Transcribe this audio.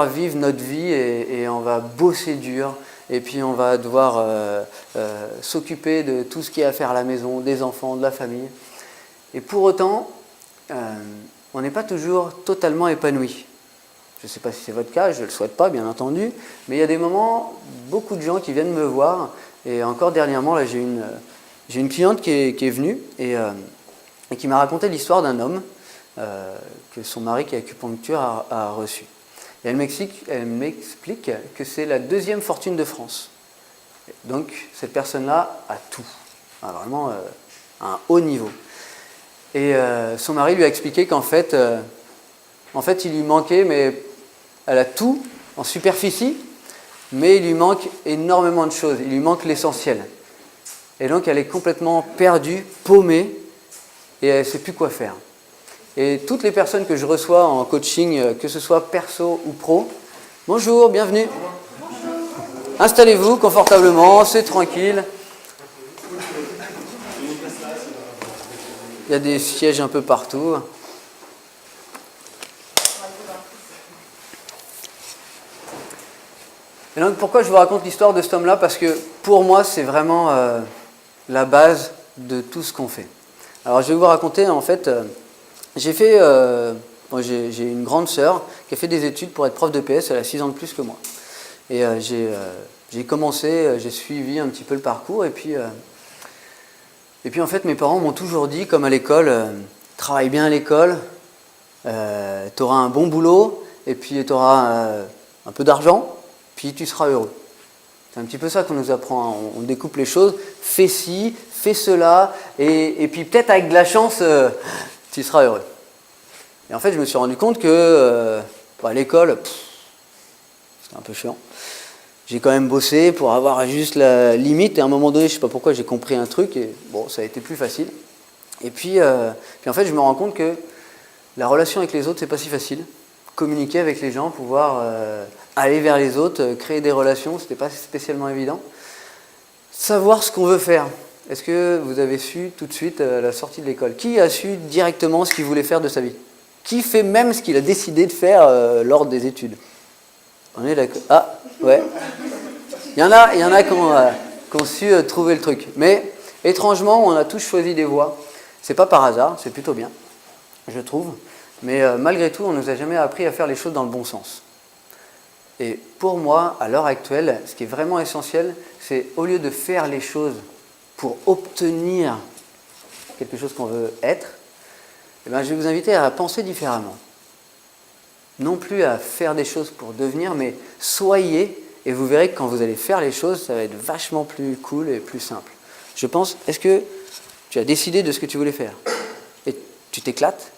On va vivre notre vie et on va bosser dur et puis on va devoir s'occuper de tout ce qu'il y a à faire à la maison, des enfants, de la famille. Et pour autant, on n'est pas toujours totalement épanoui. Je ne sais pas si c'est votre cas, je ne le souhaite pas bien entendu, mais il y a des moments, beaucoup de gens qui viennent me voir et encore dernièrement, là, j'ai une cliente qui est venue et qui m'a raconté l'histoire d'un homme que son mari qui est acupuncture a reçu. Et elle m'explique que c'est la deuxième fortune de France. Donc cette personne-là a tout, vraiment à un haut niveau. Et son mari lui a expliqué qu'en fait, il lui manquait, mais elle a tout en superficie, mais il lui manque énormément de choses, il lui manque l'essentiel. Et donc elle est complètement perdue, paumée, et elle ne sait plus quoi faire. Et toutes les personnes que je reçois en coaching, que ce soit perso ou pro, bonjour, bienvenue. Installez-vous confortablement, c'est tranquille. Il y a des sièges un peu partout. Et donc pourquoi je vous raconte l'histoire de cet homme-là? Parce que pour moi, c'est vraiment la base de tout ce qu'on fait. Alors je vais vous raconter en fait... J'ai une grande sœur qui a fait des études pour être prof de PS, elle a 6 ans de plus que moi. Et j'ai commencé, j'ai suivi un petit peu le parcours et puis en fait mes parents m'ont toujours dit, comme à l'école, travaille bien à l'école, tu auras un bon boulot et puis tu auras un peu d'argent, puis tu seras heureux. C'est un petit peu ça qu'on nous apprend, hein. On découpe les choses, fais ci, fais cela, et puis peut-être avec de la chance... tu seras heureux. Et en fait, je me suis rendu compte que à l'école, c'était un peu chiant. J'ai quand même bossé pour avoir juste la limite, et à un moment donné, je ne sais pas pourquoi, j'ai compris un truc, et bon, ça a été plus facile. Et puis en fait, je me rends compte que la relation avec les autres, c'est pas si facile. Communiquer avec les gens, pouvoir aller vers les autres, créer des relations, c'était pas spécialement évident. Savoir ce qu'on veut faire. Est-ce que vous avez su tout de suite à la sortie de l'école? Qui a su directement ce qu'il voulait faire de sa vie? Qui fait même ce qu'il a décidé de faire lors des études? On est d'accord? Ah, ouais. Il y en a qui ont su trouver le truc. Mais étrangement, on a tous choisi des voies. C'est pas par hasard, c'est plutôt bien, je trouve. Mais malgré tout, on ne nous a jamais appris à faire les choses dans le bon sens. Et pour moi, à l'heure actuelle, ce qui est vraiment essentiel, c'est au lieu de faire les choses pour obtenir quelque chose qu'on veut être, eh bien, je vais vous inviter à penser différemment. Non plus à faire des choses pour devenir, mais soyez, et vous verrez que quand vous allez faire les choses, ça va être vachement plus cool et plus simple. Je pense, est-ce que tu as décidé de ce que tu voulais faire? Et tu t'éclates?